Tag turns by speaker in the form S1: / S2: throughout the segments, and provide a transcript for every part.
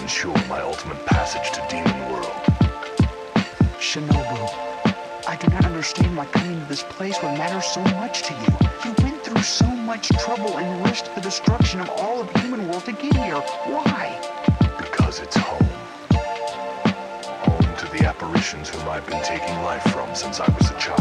S1: ensure my ultimate passage to Demon World.
S2: Shinobu, I do not understand why coming to this place would matter so much to you. You went through so much trouble and risked the destruction of all of Human World to get here. Why?
S1: Because it's home. Home to the apparitions whom I've been taking life from since I was a child.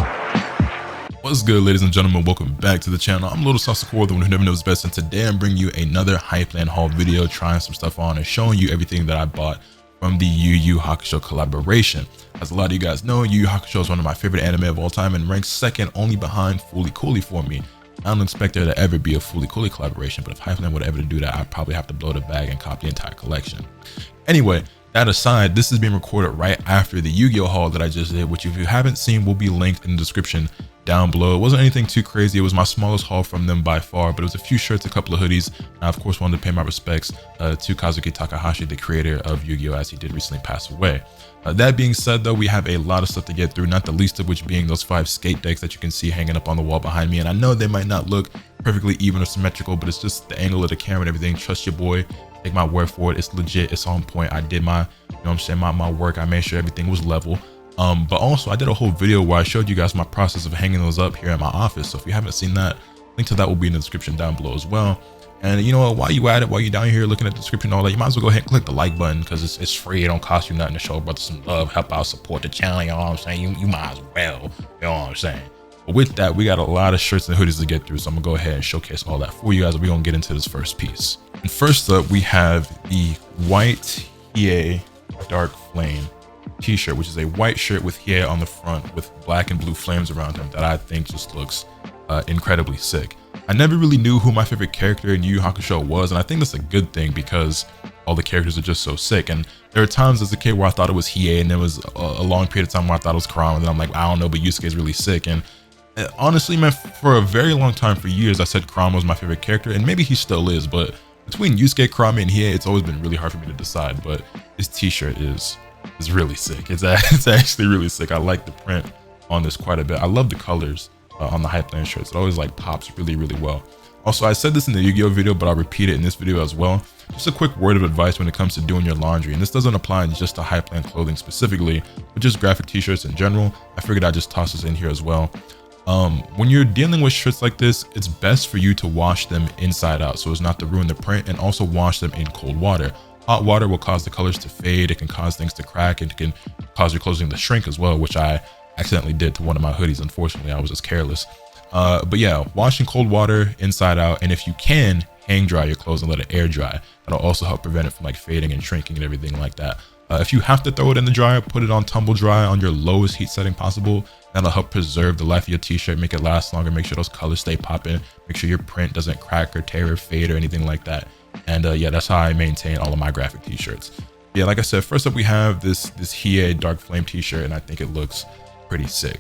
S3: What's good, ladies and gentlemen? Welcome back to the channel. I'm LotusAsakura, the one who never knows best, and today I'm bringing you another Hypland haul video, trying some stuff on and showing you everything that I bought from the Yu Yu Hakusho collaboration. As a lot of you guys know, Yu Yu Hakusho is one of my favorite anime of all time and ranks second only behind Fooly Cooly for me. I don't expect there to ever be a Fooly Cooly collaboration, but if Hypland would ever do that, I'd probably have to blow the bag and cop the entire collection. Anyway, that aside, this is being recorded right after the Yu-Gi-Oh haul that I just did, which if you haven't seen will be linked in the description down below. It wasn't anything too crazy. It was my smallest haul from them by far, but it was a few shirts, a couple of hoodies. I of course wanted to pay my respects to Kazuki Takahashi, the creator of Yu-Gi-Oh, as he did recently pass away. That being said though, we have a lot of stuff to get through, not the least of which being those 5 skate decks that you can see hanging up on the wall behind me. And I know they might not look perfectly even or symmetrical, but it's just the angle of the camera and everything. Trust your boy, take my word for it. It's legit, it's on point. I did my, you know what I'm saying, my work. I made sure everything was level. But also I did a whole video where I showed you guys my process of hanging those up here in my office. So if you haven't seen that, link to that will be in the description down below as well. And you know what, while you at it, while you're down here looking at the description and all that, you might as well go ahead and click the like button, because it's free. It don't cost you nothing to show brother some love, help out, support the channel. You know what I'm saying? You might as well, you know what I'm saying? But with that, we got a lot of shirts and hoodies to get through, so I'm gonna go ahead and showcase all that for you guys. We're gonna get into this first piece. And first up, we have the white Hiei Dark Flame t-shirt, which is a white shirt with Hiei on the front with black and blue flames around him that I think just looks incredibly sick. I never really knew who my favorite character in Yu Yu Hakusho was, and I think that's a good thing because all the characters are just so sick. And there are times as a kid where I thought it was Hiei, and there was a long period of time where I thought it was Kurama, and then I'm like, I don't know, but Yusuke is really sick. And honestly, man, for a very long time, for years, I said Kurama was my favorite character, and maybe he still is, but between Yusuke, Kurama, and Hiei, it's always been really hard for me to decide. But this t-shirt is really sick. It's actually really sick. I like the print on this quite a bit. I love the colors on the Hypland shirts. It always like pops really well. Also, I said this in the Yu-Gi-Oh video, but I'll repeat it in this video as well. Just a quick word of advice when it comes to doing your laundry, and this doesn't apply just to Hypland clothing specifically, but just graphic t-shirts in general. I figured I'd just toss this in here as well. When you're dealing with shirts like this, it's best for you to wash them inside out so as not to ruin the print, and also wash them in cold water. Hot water will cause the colors to fade, it can cause things to crack, and it can cause your clothing to shrink as well, which I accidentally did to one of my hoodies. Unfortunately, I was just careless. But yeah, wash in cold water inside out, and if you can, hang dry your clothes and let it air dry. That'll also help prevent it from like fading and shrinking and everything like that. If you have to throw it in the dryer, put it on tumble dry on your lowest heat setting possible. That'll help preserve the life of your t-shirt, make it last longer, make sure those colors stay popping, make sure your print doesn't crack or tear or fade or anything like that. And yeah, that's how I maintain all of my graphic t-shirts. Yeah, like I said, first up we have this Hiei Dark Flame t-shirt, and I think it looks pretty sick.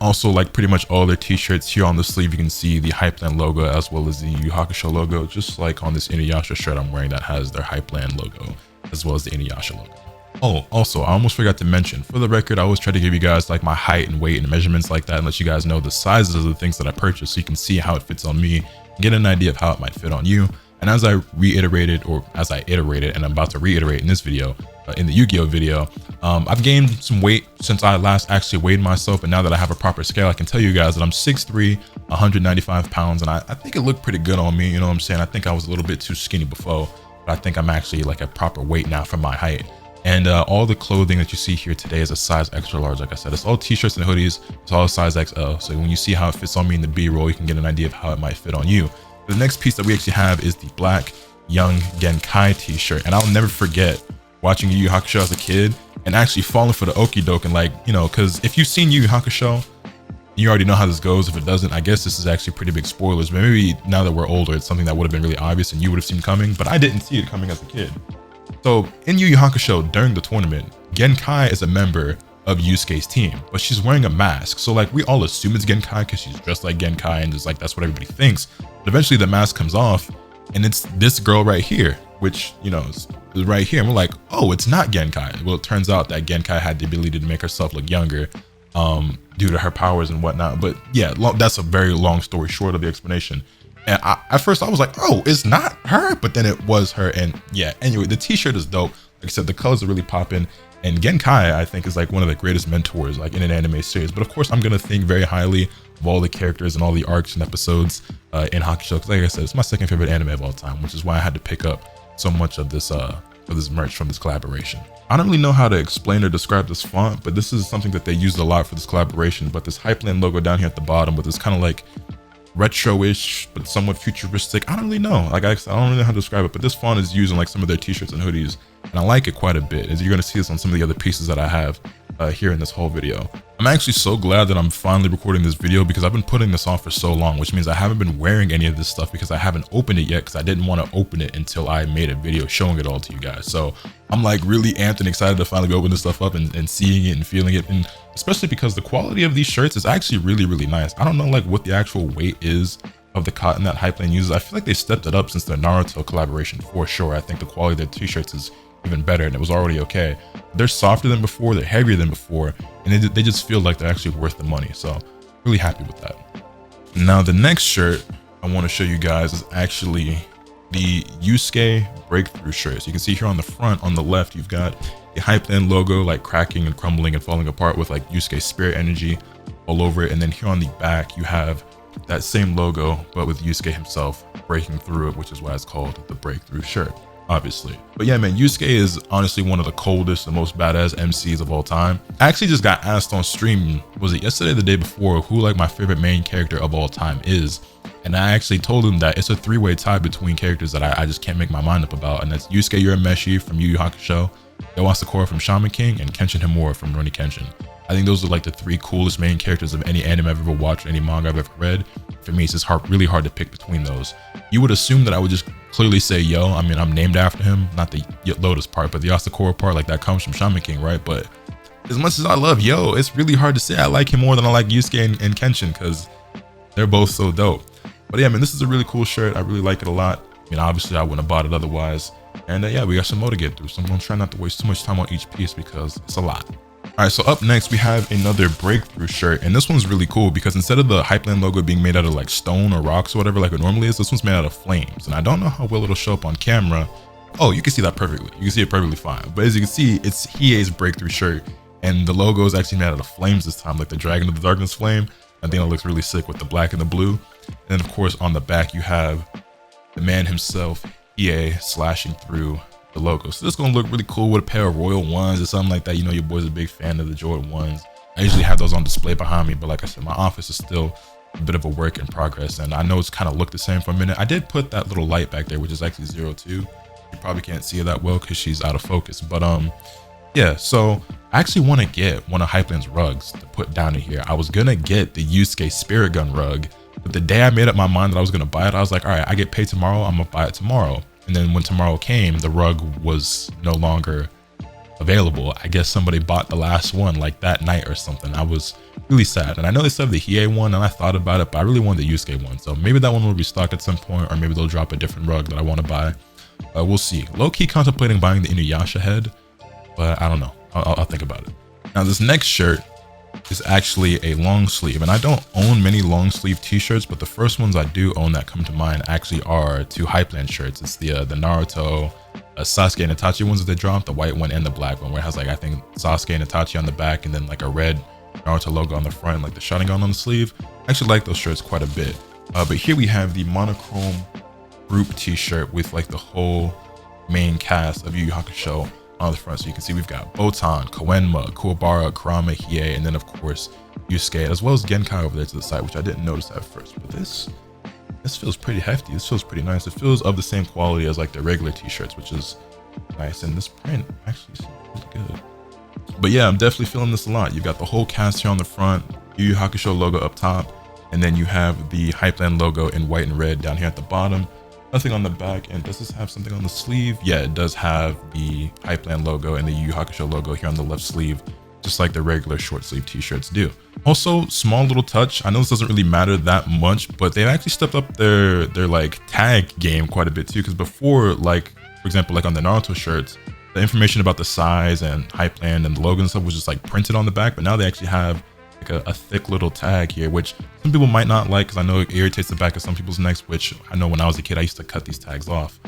S3: Also, like pretty much all their t-shirts, here on the sleeve you can see the Hypland logo as well as the Yu Yu Hakusho logo, just like on this Inuyasha shirt I'm wearing that has their Hypland logo as well as the Inuyasha logo. Oh, also, I almost forgot to mention, for the record, I always try to give you guys like my height and weight and measurements like that, and let you guys know the sizes of the things that I purchased so you can see how it fits on me and get an idea of how it might fit on you. And as I iterated, and I'm about to reiterate in this video, in the Yu-Gi-Oh video, I've gained some weight since I last actually weighed myself, and now that I have a proper scale, I can tell you guys that I'm 6'3", 195 pounds, and I think it looked pretty good on me, you know what I'm saying? I think I was a little bit too skinny before, but I think I'm actually like a proper weight now for my height. And all the clothing that you see here today is a size extra large. Like I said, it's all t-shirts and hoodies, it's all size XL. So when you see how it fits on me in the B-roll, you can get an idea of how it might fit on you. The next piece that we actually have is the black Young Genkai t-shirt, and I'll never forget watching Yu Yu Hakusho as a kid and actually falling for the okie doke, and like, you know, because if you've seen Yu Yu Hakusho, you already know how this goes. If it doesn't, I guess this is actually pretty big spoilers, but maybe now that we're older, it's something that would have been really obvious and you would have seen coming, but I didn't see it coming as a kid. So in Yu Yu Hakusho, during the tournament, Genkai is a member of Yusuke's team, but she's wearing a mask. So like, we all assume it's Genkai because she's dressed like Genkai, and just like, that's what everybody thinks. But eventually the mask comes off, and it's this girl right here, which, you know, is right here. And we're like, oh, it's not Genkai. Well, it turns out that Genkai had the ability to make herself look younger due to her powers and whatnot. But yeah, that's a very long story short of the explanation. And at first I was like, oh, it's not her, but then it was her. And yeah, anyway, the t-shirt is dope. Like I said, the colors are really popping. And Genkai, I think, is like one of the greatest mentors like in an anime series. But of course, I'm gonna think very highly of all the characters and all the arcs and episodes in Hakusho. Because like I said, it's my second favorite anime of all time, which is why I had to pick up so much of this merch from this collaboration. I don't really know how to explain or describe this font, but this is something that they used a lot for this collaboration. But this Hypland logo down here at the bottom with this kind of like retro-ish but somewhat futuristic, I don't really know, like I don't really know how to describe it, but this font is used in like some of their t-shirts and hoodies, and I like it quite a bit, as you're going to see this on some of the other pieces that I have here in this whole video. I'm actually so glad that I'm finally recording this video, because I've been putting this off for so long, which means I haven't been wearing any of this stuff because I haven't opened it yet, because I didn't want to open it until I made a video showing it all to you guys. So I'm like really amped and excited to finally go open this stuff up and seeing it and feeling it, and especially because the quality of these shirts is actually really, really nice. I don't know like what the actual weight is of the cotton that Hypland uses. I feel like they stepped it up since their Naruto collaboration for sure. I think the quality of their t-shirts is even better, and it was already okay. They're softer than before, they're heavier than before, and they just feel like they're actually worth the money. So really happy with that. Now the next shirt I want to show you guys is actually the Yusuke breakthrough shirt. So you can see here on the front, on the left, you've got the Hypland logo like cracking and crumbling and falling apart with like Yusuke spirit energy all over it. And then here on the back, you have that same logo, but with Yusuke himself breaking through it, which is why it's called the breakthrough shirt, obviously. But yeah, man, Yusuke is honestly one of the coldest and most badass MCs of all time. I actually just got asked on stream, was it yesterday or the day before, who like my favorite main character of all time is. And I actually told him that it's a three-way tie between characters that I just can't make my mind up about. And that's Yusuke Urameshi from Yu Yu Hakusho, LotusAsakura from Shaman King, and Kenshin Himura from Rurouni Kenshin. I think those are like the three coolest main characters of any anime I've ever watched, or any manga I've ever read. For me, it's just really hard to pick between those. You would assume that I would just clearly say Yo. I mean, I'm named after him, not the Lotus part, but the Asakura part, like that comes from Shaman King, right? But as much as I love Yo, it's really hard to say I like him more than I like Yusuke and Kenshin, because they're both so dope. But yeah, man, this is a really cool shirt. I really like it a lot. I mean, obviously I wouldn't have bought it otherwise. And yeah, we got some more to get through, so I'm gonna try not to waste too much time on each piece because it's a lot. All right, so up next we have another breakthrough shirt, and this one's really cool because instead of the Hypland logo being made out of like stone or rocks or whatever like it normally is, this one's made out of flames. And I don't know how well it'll show up on camera. Oh, you can see that perfectly. You can see it perfectly fine. But as you can see, it's Hiei's breakthrough shirt, and the logo is actually made out of flames this time, like the Dragon of the Darkness flame. I think it looks really sick with the black and the blue. And then of course on the back you have the man himself, Hiei, slashing through the logo. So this is gonna look really cool with a pair of Royal Ones or something like that. You know, your boy's a big fan of the Jordan Ones. I usually have those on display behind me, but like I said, my office is still a bit of a work in progress, and I know it's kind of looked the same for a minute. I did put that little light back there, which is actually 02. You probably can't see it that well because she's out of focus, but yeah, so I actually want to get one of Hypland's rugs to put down in here. I was gonna get the Yusuke Spirit Gun rug, but the day I made up my mind that I was gonna buy it, I was like, all right, I get paid tomorrow, I'm gonna buy it tomorrow. And then when tomorrow came, the rug was no longer available. I guess somebody bought the last one like that night or something. I was really sad. And I know they still have the Hiei one, and I thought about it, but I really wanted the Yusuke one. So maybe that one will be stocked at some point, or maybe they'll drop a different rug that I want to buy. We'll see. Low-key contemplating buying the Inuyasha head, but I don't know. I'll think about it. Now this next shirt is actually a long sleeve, and I don't own many long sleeve t-shirts, but the first ones I do own that come to mind actually are two Hypland shirts. It's the Naruto Sasuke and Itachi ones that they dropped, the white one and the black one, where it has like I think Sasuke and Itachi on the back and then like a red Naruto logo on the front, like the Sharingan on the sleeve. I actually like those shirts quite a bit. But here we have the monochrome group t-shirt with like the whole main cast of Yu Yu Hakusho on the front. So you can see we've got Botan, Koenma, Kuwabara, Kurama, Hiei, and then of course Yusuke, as well as Genkai over there to the side, which I didn't notice at first. But this feels pretty hefty. This feels pretty nice. It feels of the same quality as like the regular t-shirts, which is nice. And this print actually seems really good. But yeah, I'm definitely feeling this a lot. You've got the whole cast here on the front, Yu Yu Hakusho logo up top, and then you have the Hypland logo in white and red down here at the bottom. Nothing on the back. And does this have something on the sleeve? Yeah, it does have the Hypland logo and the Yu Yu Hakusho logo here on the left sleeve, just like the regular short sleeve t-shirts do. Also, small little touch. I know this doesn't really matter that much, but they've actually stepped up their like tag game quite a bit too. Because before, like for example, like on the Naruto shirts, the information about the size and Hypland and the logo and stuff was just like printed on the back, but now they actually have like a thick little tag here, which some people might not like because I know it irritates the back of some people's necks, which I know when I was a kid I used to cut these tags off.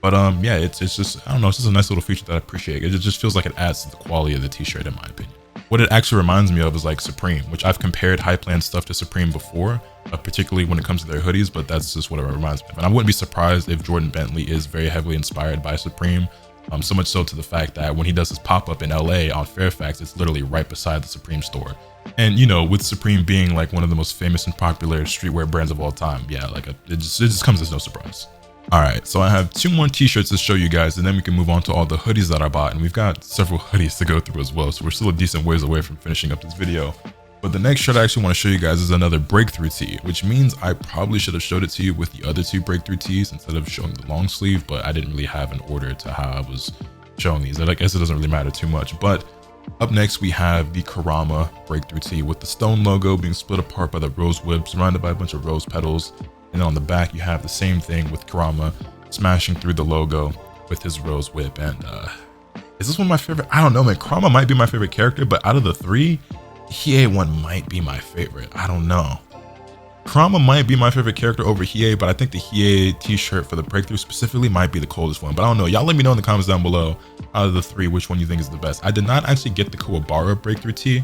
S3: But yeah, it's just, I don't know, it's just a nice little feature that I appreciate. It just feels like it adds to the quality of the t-shirt in my opinion. What it actually reminds me of is like Supreme, which I've compared Hypland stuff to Supreme before, particularly when it comes to their hoodies, but that's just what it reminds me of. And I wouldn't be surprised if Jordan Bentley is very heavily inspired by Supreme, so much so to the fact that when he does his pop-up in LA on Fairfax, it's literally right beside the Supreme store. And you know, with Supreme being like one of the most famous and popular streetwear brands of all time, yeah, like it just comes as no surprise. All right, so I have 2 more t-shirts to show you guys, and then we can move on to all the hoodies that I bought, and we've got several hoodies to go through as well, so we're still a decent ways away from finishing up this video. But the next shirt I actually want to show you guys is another breakthrough tee, which means I probably should have showed it to you with the other 2 breakthrough tees instead of showing the long sleeve, but I didn't really have an order to how I was showing these. I guess it doesn't really matter too much. But up next we have the Kurama breakthrough tee with the stone logo being split apart by the rose whip, surrounded by a bunch of rose petals. And then on the back, you have the same thing with Kurama smashing through the logo with his rose whip. And is this one my favorite? I don't know, man. Kurama might be my favorite character, but out of the 3, the Hiei one might be my favorite. I don't know. Kurama might be my favorite character over Hiei, but I think the Hiei t-shirt for the breakthrough specifically might be the coldest one. But I don't know. Y'all let me know in the comments down below, out of the 3, which one you think is the best. I did not actually get the Kuwabara breakthrough tee.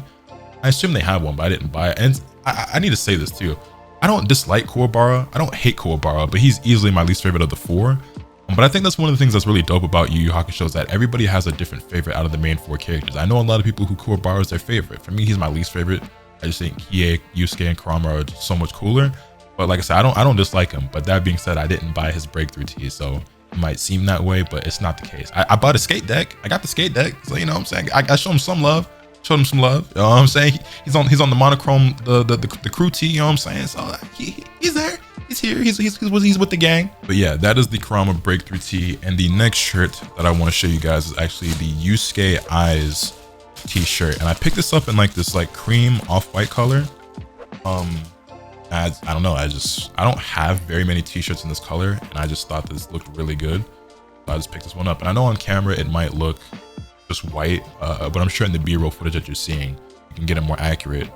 S3: I assume they have one, but I didn't buy it. And I need to say this too. I don't dislike Kuwabara. I don't hate Kuwabara, but he's easily my least favorite of the 4. But I think that's one of the things that's really dope about Yu Yu Hakusho is that everybody has a different favorite out of the main 4 characters. I know a lot of people who Kuwabara is their favorite. For me, he's my least favorite. I just think Hiei, Yusuke, and Kurama are just so much cooler. But like I said, I don't dislike him. But that being said, I didn't buy his breakthrough tee, so it might seem that way, but it's not the case. I bought a skate deck. I got the skate deck, so you know what I'm saying. I showed him some love. Showed him some love. You know what I'm saying? He's on the monochrome, the crew tee. You know what I'm saying? So he's there. He's here. He's with the gang. But yeah, that is the Kurama breakthrough tee. And the next shirt that I want to show you guys is actually the Yusuke Eyes t-shirt. And I picked this up in like this like cream off-white color. I don't know. I don't have very many t-shirts in this color, and I just thought this looked really good. So I just picked this one up. And I know on camera it might look just white, but I'm sure in the B-roll footage that you're seeing, you can get a more accurate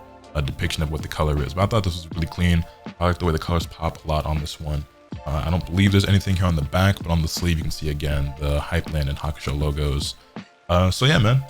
S3: depiction of what the color is. But I thought this was really clean. I like the way the colors pop a lot on this one. I don't believe there's anything here on the back, but on the sleeve you can see again the Hypland and Hakusho logos. So yeah, man,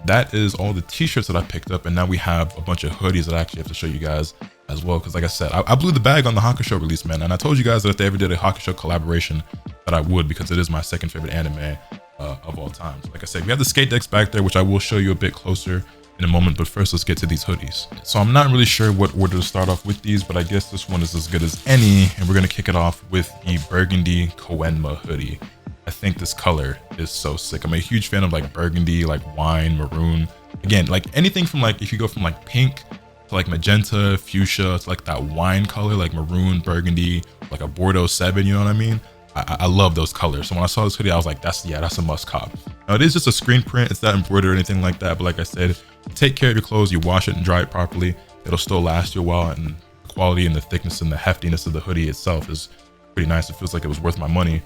S3: that is all the t-shirts that I picked up, and now we have a bunch of hoodies that I actually have to show you guys as well, because like I said, I blew the bag on the Hakusho release, man, and I told you guys that if they ever did a Hakusho collaboration that I would, because it is my second favorite anime of all time. So like I said, we have the skate decks back there, which I will show you a bit closer in a moment, but first let's get to these hoodies. So I'm not really sure what order to start off with these, but I guess this one is as good as any, and we're gonna kick it off with the burgundy Koenma hoodie. I think this color is so sick. I'm a huge fan of like burgundy, like wine, maroon. Again, like anything from like, if you go from like pink to like magenta, fuchsia, to like that wine color, like maroon, burgundy, like a Bordeaux 7, you know what I mean? I love those colors. So when I saw this hoodie, I was like, that's a must cop. Now it is just a screen print. It's not embroidered or anything like that. But like I said, take care of your clothes, you wash it and dry it properly, it'll still last you a while. And the quality and the thickness and the heftiness of the hoodie itself is pretty nice. It feels like it was worth my money.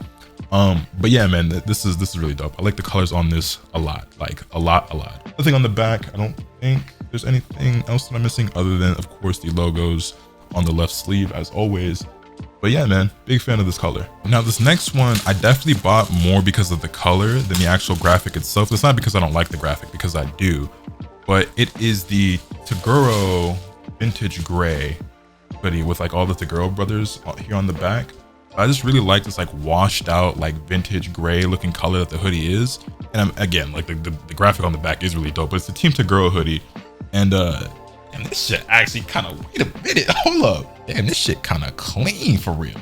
S3: But yeah, man, this is really dope. I like the colors on this a lot, like a lot. Nothing on the back. I don't think there's anything else that I'm missing other than, of course, the logos on the left sleeve as always. But yeah, man, big fan of this color. Now this next one, I definitely bought more because of the color than the actual graphic itself. It's not because I don't like the graphic, because I do, but it is the Toguro vintage gray hoodie with like all the Toguro brothers here on the back. I just really like this like washed out, like vintage gray looking color that the hoodie is. And again, like the graphic on the back is really dope, but it's the Team Toguro hoodie. And this shit actually kind of, wait a minute, hold up. Damn, this shit kind of clean for real.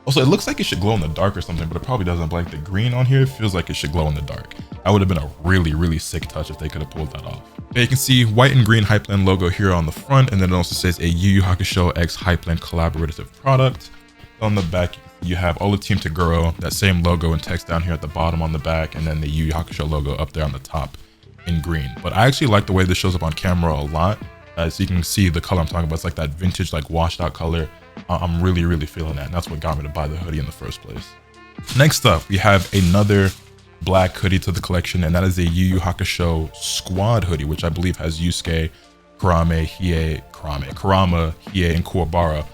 S3: Also, it looks like it should glow in the dark or something, but it probably doesn't. Like the green on here feels like it should glow in the dark. That would have been a really sick touch if they could have pulled that off. Okay, you can see white and green Hypland logo here on the front, and then it also says a Yu Yu Hakusho X Hypland collaborative product. On the back, you have all the Team Toguro, that same logo and text down here at the bottom on the back, and then the Yu Yu Hakusho logo up there on the top in green. But I actually like the way this shows up on camera a lot. So you can see the color I'm talking about. It's like that vintage, like washed out color. I'm really feeling that, and that's what got me to buy the hoodie in the first place. Next up, we have another black hoodie to the collection, and that is a Yu Yu Hakusho squad hoodie, which I believe has Yusuke Kurama, Hiei, and Kuwabara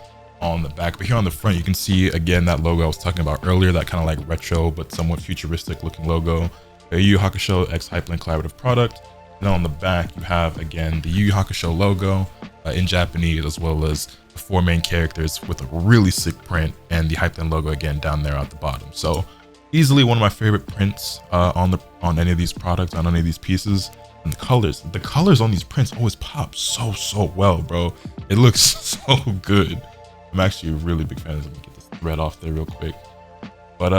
S3: on the back. But here on the front, you can see again that logo I was talking about earlier, that kind of like retro but somewhat futuristic looking logo. A Yu Yu Hakusho X Hypland collaborative product. And then on the back, you have again the Yu Yu Hakusho logo in Japanese, as well as the 4 main characters with a really sick print, and the Hypland logo again down there at the bottom. So easily one of my favorite prints on any of these products, on any of these pieces. And the colors on these prints always pop so well, bro. It looks so good. I'm actually a really big fan. Let me get this thread off there real quick. But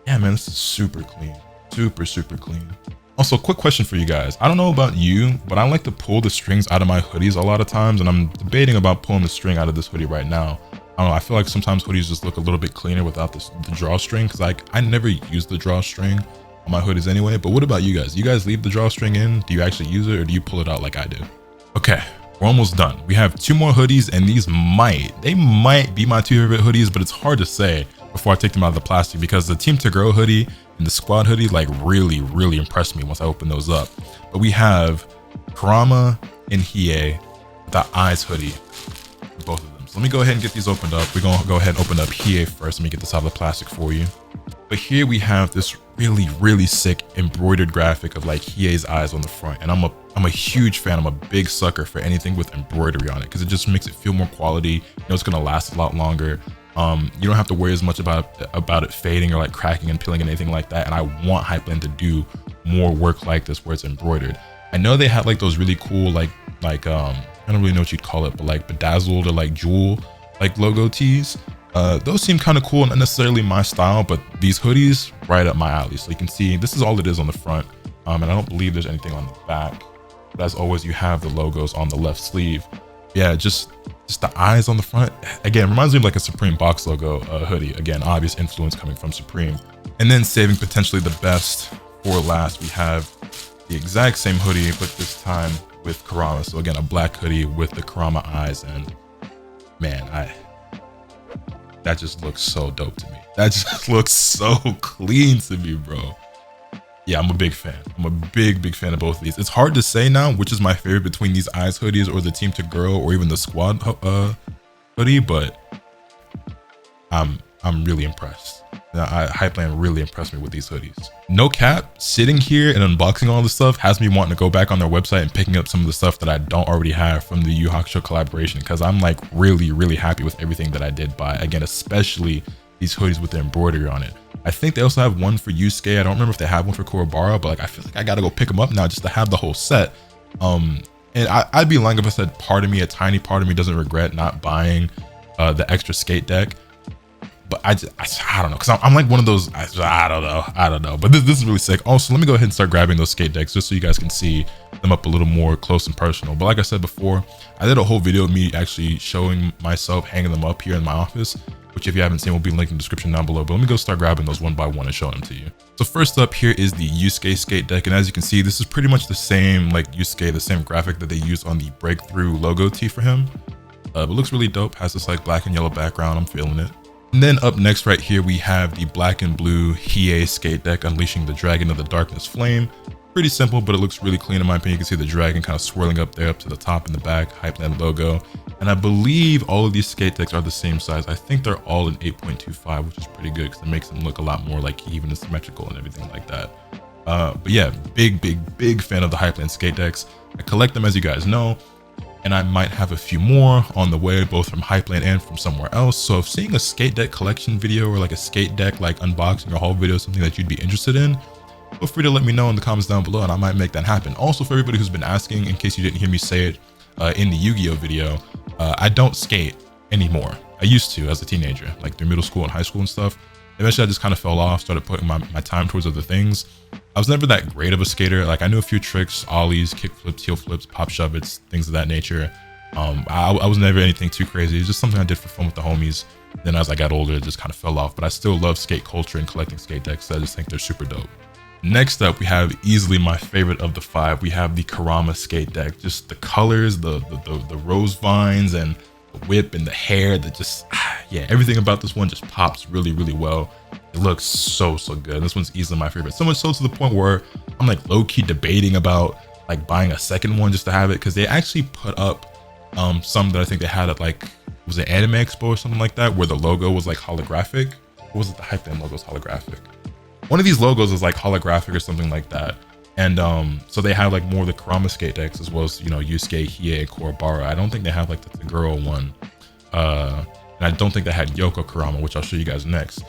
S3: yeah, man, this is super clean, super clean. Also, quick question for you guys. I don't know about you, but I like to pull the strings out of my hoodies a lot of times, and I'm debating about pulling the string out of this hoodie right now. I don't know, I feel like sometimes hoodies just look a little bit cleaner without the drawstring, because like I never use the drawstring on my hoodies anyway. But what about you guys? You guys leave the drawstring in? Do you actually use it, or do you pull it out like I do? Okay, we're almost done. We have 2 more hoodies, and these might be my 2 favorite hoodies, but it's hard to say before I take them out of the plastic, because the Team to Grow hoodie and the Squad hoodie like really impressed me once I opened those up. But we have Kurama and Hiei, the Eyes hoodie, both of them. So let me go ahead and get these opened up. We're gonna go ahead and open up Hiei first. Let me get this out of the plastic for you. But here we have this really sick embroidered graphic of like Hiei's eyes on the front, and I'm a huge fan. I'm a big sucker for anything with embroidery on it, because it just makes it feel more quality. You know, it's gonna last a lot longer. You don't have to worry as much about it fading or like cracking and peeling and anything like that. And I want Hypland to do more work like this where it's embroidered. I know they had like those really cool like I don't really know what you'd call it, but like bedazzled or like jewel like logo tees. Those seem kind of cool, not necessarily my style, but these hoodies right up my alley. So you can see this is all it is on the front, and I don't believe there's anything on the back. But as always, you have the logos on the left sleeve. Yeah, just the eyes on the front. Again, reminds me of like a Supreme box logo hoodie. Again, obvious influence coming from Supreme. And then saving potentially the best for last, we have the exact same hoodie, but this time with Kurama. So again, a black hoodie with the Kurama eyes, and man, that just looks so dope to me. That just looks so clean to me, bro. Yeah, I'm a big fan. I'm a big fan of both of these. It's hard to say now which is my favorite between these Eyes hoodies or the Team to Grow or even the Squad hoodie, but I'm really impressed. Hypland really impressed me with these hoodies. No cap, sitting here and unboxing all this stuff has me wanting to go back on their website and picking up some of the stuff that I don't already have from the Yu Yu Hakusho collaboration, because I'm like really happy with everything that I did buy. Again, especially these hoodies with the embroidery on it. I think they also have one for Yusuke. I don't remember if they have one for Kuwabara, but like I feel like I gotta go pick them up now just to have the whole set. And I'd be lying if I said a tiny part of me doesn't regret not buying the extra skate deck. But I don't know, because I'm like one of those, I don't know. But this is really sick. Also, let me go ahead and start grabbing those skate decks just so you guys can see them up a little more close and personal. But like I said before, I did a whole video of me actually showing myself hanging them up here in my office, which if you haven't seen will be linked in the description down below. But let me go start grabbing those one by one and showing them to you. So first up here is the Yusuke skate deck, and as you can see, this is pretty much the same like Yusuke, the same graphic that they used on the Breakthrough logo tee for him. But it looks really dope. Has this like black and yellow background. I'm feeling it. And then up next right here, we have the black and blue Hiei skate deck, Unleashing the Dragon of the Darkness Flame. Pretty simple, but it looks really clean in my opinion. You can see the dragon kind of swirling up there up to the top and the back, Hypland logo. And I believe all of these skate decks are the same size. I think they're all in 8.25, which is pretty good because it makes them look a lot more like even and symmetrical and everything like that. But yeah, big fan of the Hypland skate decks. I collect them, as you guys know, and I might have a few more on the way, both from Hypland and from somewhere else. So if seeing a skate deck collection video or like a skate deck like unboxing or haul video is something that you'd be interested in, feel free to let me know in the comments down below and I might make that happen. Also, for everybody who's been asking, in case you didn't hear me say it in the Yu-Gi-Oh video, I don't skate anymore. I used to as a teenager, like through middle school and high school and stuff. Eventually I just kind of fell off, started putting my time towards other things. I was never that great of a skater. Like I knew a few tricks, ollies, kick flips, heel flips, pop shove-its, things of that nature. I was never anything too crazy. It was just something I did for fun with the homies. Then as I got older, it just kind of fell off, but I still love skate culture and collecting skate decks. So I just think they're super dope. Next up, we have easily my favorite of the 5. We have the Kurama skate deck. Just the colors, the rose vines and the whip and the hair that just, yeah, everything about this one just pops really well. It looks so good. This one's easily my favorite. So much so to the point where I'm like low-key debating about like buying a second one just to have it, because they actually put up some that I think they had at like, was it Anime Expo or something like that, where the logo was like holographic. Or was it the Hypland logo was holographic? One of these logos is like holographic or something like that. And so they have like more of the Kurama skate decks, as well as, you know, Yusuke, Hiei, and Kuwabara. I don't think they have like the Taguro one. And I don't think they had Yoko Kurama, which I'll show you guys next.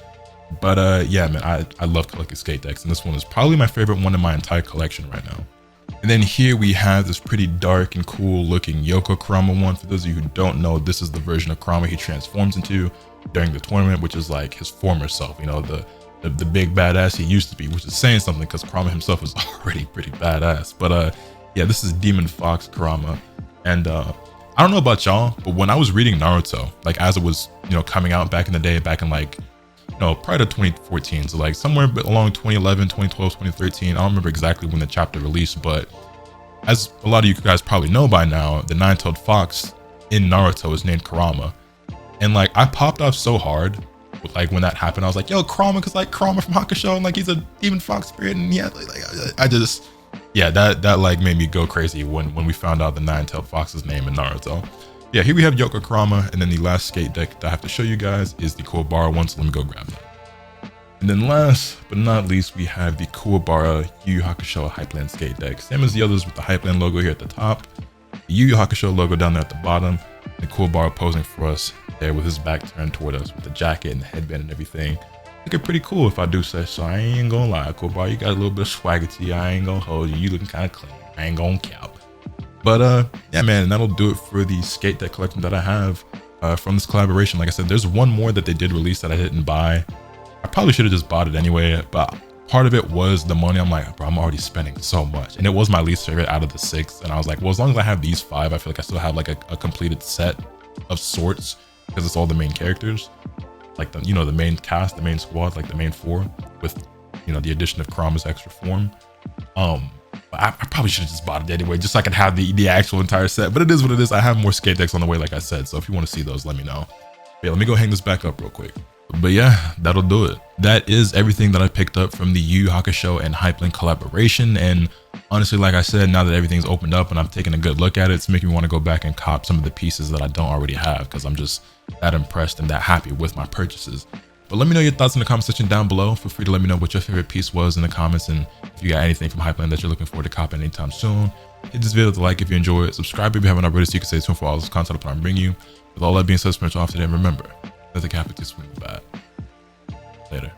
S3: But yeah, man, I love collecting skate decks, and this one is probably my favorite one in my entire collection right now. And then here we have this pretty dark and cool looking Yoko Kurama one. For those of you who don't know, this is the version of Kurama he transforms into during the tournament, which is like his former self, you know, the big badass he used to be, which is saying something because Kurama himself is already pretty badass. But yeah, this is Demon Fox Kurama. And I don't know about y'all, but when I was reading Naruto, like as it was, you know, coming out back in the day, back in like, no, prior to 2014, so like somewhere along 2011, 2012, 2013, I don't remember exactly when the chapter released, but as a lot of you guys probably know by now, the nine-tailed fox in Naruto is named Kurama. And like I popped off so hard with, like, when that happened. I was like, yo, Kurama, because like Kurama from Hakusho, and like he's a demon fox spirit, and yeah, like I just, yeah, that like made me go crazy when we found out the nine-tailed fox's name in Naruto. Yeah, here we have Yoko Kurama, and then the last skate deck that I have to show you guys is the Kuwabara one, so let me go grab that. And then last but not least, we have the Kuwabara Yu Yu Hakusho Hypland skate deck. Same as the others with the Hypland logo here at the top, the Yu Yu Hakusho logo down there at the bottom, and Kuwabara posing for us there with his back turned toward us with the jacket and the headband and everything. Looking pretty cool if I do say so. I ain't gonna lie, Kuwabara, you got a little bit of swagger to you. I ain't gonna hold you. You looking kind of clean. I ain't gonna cap. But yeah, man, that'll do it for the skate deck collection that I have from this collaboration. Like I said, there's one more that they did release that I didn't buy. I probably should have just bought it anyway, but part of it was the money. I'm like, bro, I'm already spending so much, and it was my least favorite out of the 6. And I was like, well, as long as I have these 5, I feel like I still have like a completed set of sorts, because it's all the main characters, like the, you know, the main cast, the main squad, like the main 4 with, you know, the addition of Kurama's extra form. I probably should have just bought it anyway, just so I could have the actual entire set. But it is what it is. I have more skate decks on the way, like I said. So if you want to see those, let me know. But yeah, let me go hang this back up real quick. But yeah, that'll do it. That is everything that I picked up from the Yu Yu Hakusho and Hypland collaboration. And honestly, like I said, now that everything's opened up and I'm taking a good look at it, it's making me want to go back and cop some of the pieces that I don't already have, because I'm just that impressed and that happy with my purchases. But let me know your thoughts in the comment section down below. Feel free to let me know what your favorite piece was in the comments, and if you got anything from Hypland that you're looking forward to copying anytime soon. Hit this video with a like if you enjoy it. Subscribe if you haven't already, so you can stay tuned for all this content I'm bringing you. With all that being said, spend off today, and remember, let the capital swing the bat. Later.